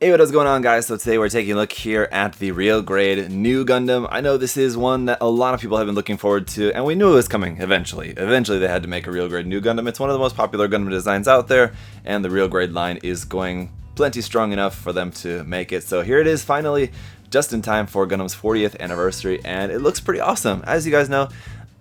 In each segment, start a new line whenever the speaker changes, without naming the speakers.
Hey, what is going on, guys? So today we're taking a look here at the real grade Nu Gundam. I know this is one that a lot of people have been looking forward to, and we knew it was coming eventually. Eventually they had to make a real grade Nu Gundam. It's one of the most popular Gundam designs out there, and the real grade line is going plenty strong enough for them to make it. So here it is finally, just in time for Gundam's 40th anniversary, and it looks pretty awesome. As you guys know,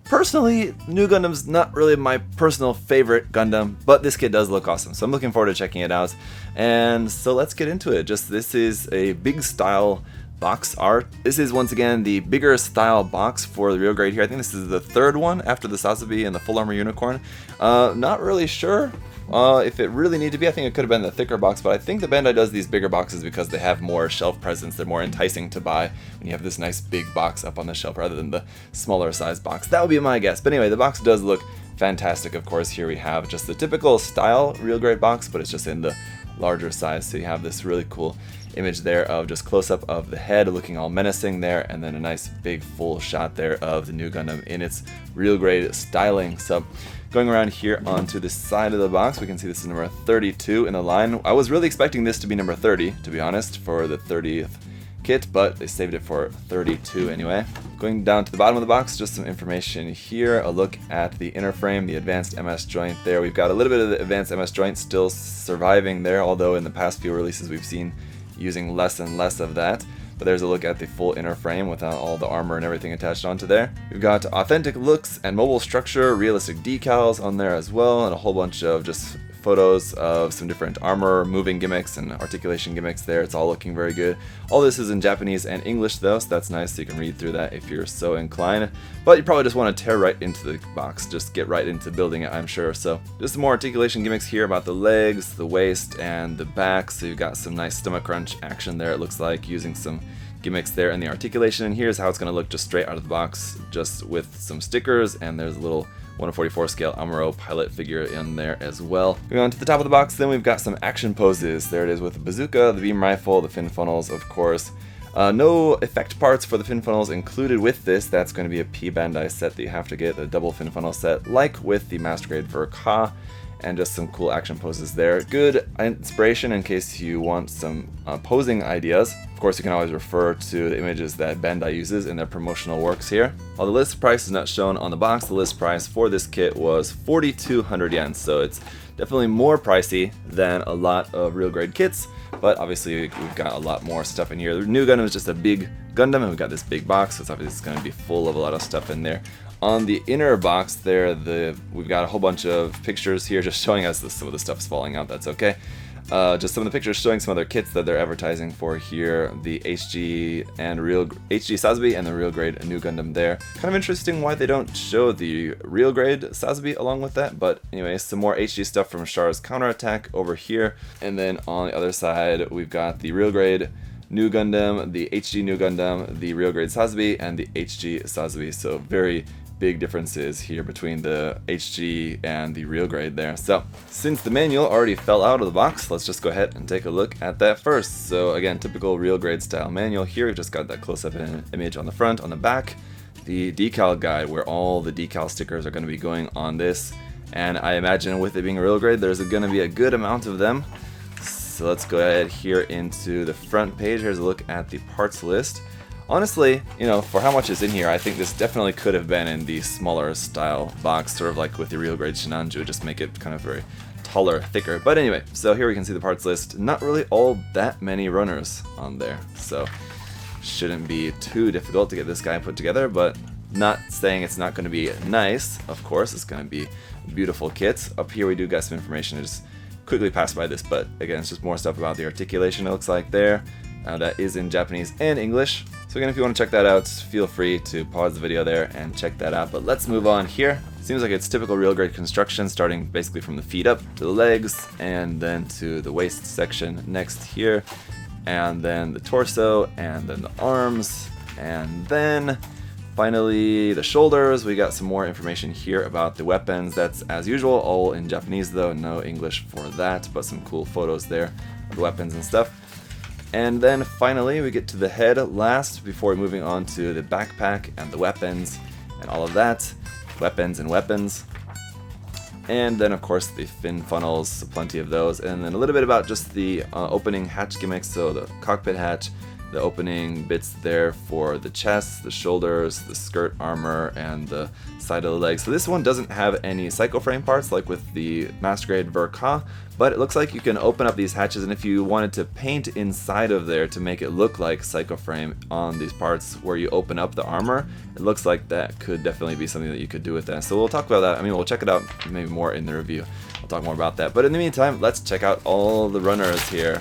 personally, Nu Gundam's not really my personal favorite Gundam, but this kit does look awesome, so I'm looking forward to checking it out. And so let's get into it. This is a big style box art. This is once again the bigger style box for the real grade here. I think this is the third one after the Sazabi and the full armor unicorn. Not really sure if it really needed to be. I think it could have been the thicker box, but I think the Bandai does these bigger boxes because they have more shelf presence. They're more enticing to buy when you have this nice big box up on the shelf rather than the smaller size box. That would be my guess. But anyway, the box does look fantastic. Of course, here we have just the typical style real grade box, but it's just in the larger size. So you have this really cool image there of just close-up of the head looking all menacing there, and then a nice big full shot there of the Nu Gundam in its real grade styling. So going around here onto the side of the box, we can see this is number 32 in the line. I was really expecting this to be number 30, to be honest, for the 30th kit, but they saved it for 32 anyway. Going down to the bottom of the box, just some information here. A look at the inner frame, the advanced MS joint there. We've got a little bit of the advanced MS joint still surviving there, although in the past few releases we've seen using less and less of that. But there's a look at the full inner frame without all the armor and everything attached onto there. We've got authentic looks and mobile structure, realistic decals on there as well, and a whole bunch of just photos of some different armor moving gimmicks and articulation gimmicks there. It's all looking very good. All this is in Japanese and English though, so that's nice, so you can read through that if you're so inclined. But you probably just want to tear right into the box, just get right into building it, I'm sure. So just some more articulation gimmicks here about the legs, the waist, and the back. So you've got some nice stomach crunch action there, it looks like, using some gimmicks there and the articulation. And here's how it's going to look just straight out of the box, just with some stickers, and there's a little 1/44 scale Amuro pilot figure in there as well. Going on to the top of the box, then we've got some action poses. There it is with the bazooka, the beam rifle, the fin funnels, of course. No effect parts for the fin funnels included with this. That's going to be a P Bandai set that you have to get, a double fin funnel set, like with the Master Grade for Ka. And just some cool action poses there. Good inspiration in case you want some posing ideas. Of course, you can always refer to the images that Bandai uses in their promotional works here. While the list price is not shown on the box, the list price for this kit was 4,200 yen, so it's definitely more pricey than a lot of real grade kits, but obviously we've got a lot more stuff in here. The Nu Gundam is just a big Gundam, and we've got this big box, so it's obviously going to be full of a lot of stuff in there. On the inner box there, we've got a whole bunch of pictures here just showing us some of the stuff's falling out, that's okay. Just some of the pictures showing some other kits that they're advertising for here, the HG Sazabi and the real grade Nu Gundam there. Kind of interesting why they don't show the real grade Sazabi along with that, but anyway, some more HG stuff from Char's counterattack over here. And then on the other side, we've got the real grade Nu Gundam, the HG Nu Gundam, the real grade Sazabi, and the HG Sazabi. So very big differences here between the HG and the real grade there. So since the manual already fell out of the box, let's just go ahead and take a look at that first. So again, typical real grade style manual here. We've just got that close-up image on the front, on the back, the decal guide where all the decal stickers are going to be going on this, and I imagine with it being a real grade there's going to be a good amount of them. So let's go ahead here into the front page. Here's a look at the parts list. Honestly, you know, for how much is in here, I think this definitely could have been in the smaller style box, sort of like with the real grade Shinanju, just make it kind of very taller, thicker. But anyway, so here we can see the parts list. Not really all that many runners on there, so shouldn't be too difficult to get this guy put together, but not saying it's not going to be nice. Of course, it's going to be beautiful kits. Up here we do got some information. I just quickly passed by this, but again, it's just more stuff about the articulation, it looks like there. That is in Japanese and English. So again, if you want to check that out, feel free to pause the video there and check that out. But let's move on here. Seems like it's typical real grade construction, starting basically from the feet up to the legs, and then to the waist section next here, and then the torso, and then the arms, and then finally the shoulders. We got some more information here about the weapons. That's as usual, all in Japanese though, no English for that, but some cool photos there of the weapons and stuff. And then finally we get to the head last before moving on to the backpack and the weapons and all of that. Weapons and weapons. And then of course the fin funnels, plenty of those, and then a little bit about just the opening hatch gimmicks. So the cockpit hatch, the opening bits there for the chest, the shoulders, the skirt armor, and the side of the legs. So this one doesn't have any psychoframe parts like with the Master Grade Verka, but it looks like you can open up these hatches, and if you wanted to paint inside of there to make it look like psychoframe on these parts where you open up the armor, it looks like that could definitely be something that you could do with that. So we'll talk about that. I mean, we'll check it out maybe more in the review. We'll talk more about that. But in the meantime, let's check out all the runners here.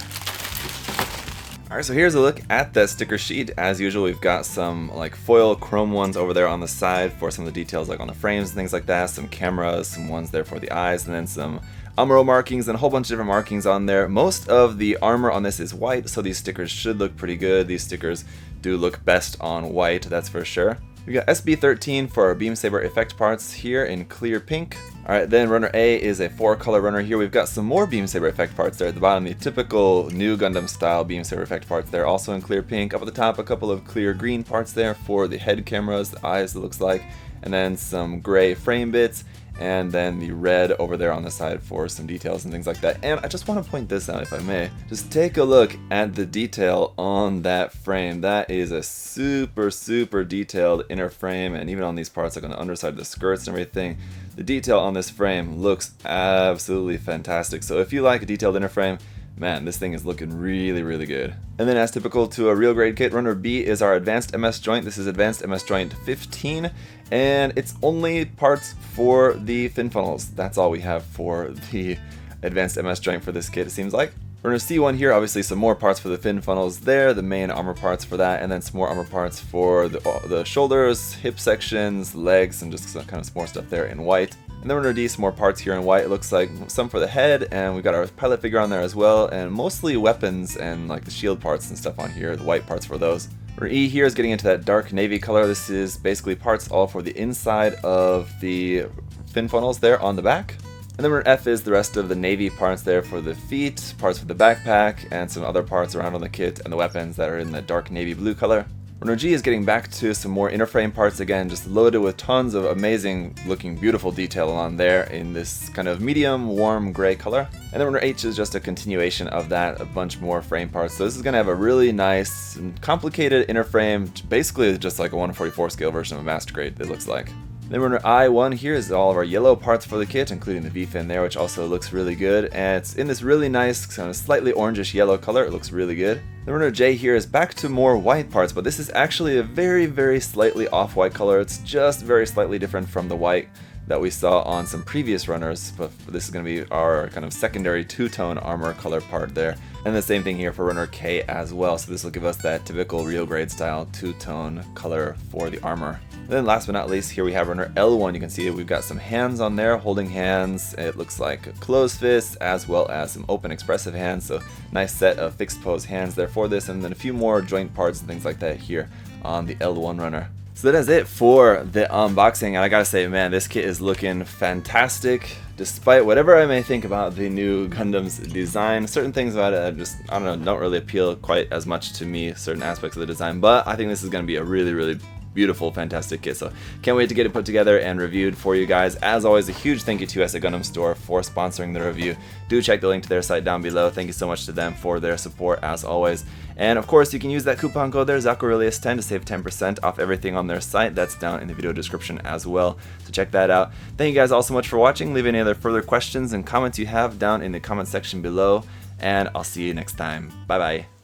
Alright, so here's a look at that sticker sheet. As usual, we've got some like foil chrome ones over there on the side for some of the details like on the frames and things like that, some cameras, some ones there for the eyes, and then some Amuro markings and a whole bunch of different markings on there. Most of the armor on this is white, so these stickers should look pretty good. These stickers do look best on white, that's for sure. We got SB13 for our beam saber effect parts here in clear pink. Alright, then runner A is a 4-color runner here. We've got some more beam saber effect parts there at the bottom, the typical Nu Gundam style beam saber effect parts there, also in clear pink. Up at the top, a couple of clear green parts there for the head cameras, the eyes it looks like, and then some gray frame bits, and then the red over there on the side for some details and things like that. And I just want to point this out, if I may. Just take a look at the detail on that frame. That is a super, super detailed inner frame, and even on these parts, like on the underside of the skirts and everything, the detail on this frame looks absolutely fantastic. So if you like a detailed inner frame, man, this thing is looking really, really good. And then as typical to a real grade kit, runner B is our advanced MS joint. This is advanced MS joint 15, and it's only parts for the fin funnels. That's all we have for the advanced MS joint for this kit, it seems like. Runner C1 here, obviously some more parts for the fin funnels there, the main armor parts for that, and then some more armor parts for the shoulders, hip sections, legs, and just some kind of some more stuff there in white. And then runner D, some more parts here in white. It looks like some for the head, and we got our pilot figure on there as well, and mostly weapons and like the shield parts and stuff on here, the white parts for those. Runner E here is getting into that dark navy color. This is basically parts all for the inside of the fin funnels there on the back. And then runner F is the rest of the navy parts there for the feet, parts for the backpack, and some other parts around on the kit and the weapons that are in the dark navy blue color. Runner G is getting back to some more inner frame parts again, just loaded with tons of amazing looking beautiful detail on there in this kind of medium warm gray color. And then runner H is just a continuation of that, a bunch more frame parts. So this is going to have a really nice and complicated inner frame, basically just like a 1/44 scale version of a Master Grade, it looks like. Then runner I1 here is all of our yellow parts for the kit, including the V-fin there, which also looks really good. And it's in this really nice, kind of slightly orangish yellow color. It looks really good. The runner J here is back to more white parts, but this is actually a very, very slightly off-white color. It's just very slightly different from the white that we saw on some previous runners, but this is going to be our kind of secondary two-tone armor color part there. And the same thing here for runner K as well, so this will give us that typical real grade style two-tone color for the armor. And then last but not least, here we have runner L1. You can see we've got some hands on there, holding hands. It looks like closed fists as well as some open expressive hands, so nice set of fixed pose hands there for this, and then a few more joint parts and things like that here on the L1 runner. So that is it for the unboxing, and I gotta say, man, this kit is looking fantastic. Despite whatever I may think about the Nu Gundam's design, certain things about it I don't know, don't really appeal quite as much to me, certain aspects of the design, but I think this is gonna be a really, really beautiful, fantastic kit, so can't wait to get it put together and reviewed for you guys. As always, a huge thank you to SA Gundam Store for sponsoring the review. Do check the link to their site down below. Thank you so much to them for their support as always. And of course, you can use that coupon code there, ZakuAurelius10, to save 10% off everything on their site. That's down in the video description as well, so check that out. Thank you guys all so much for watching. Leave any other further questions and comments you have down in the comment section below, and I'll see you next time. Bye bye.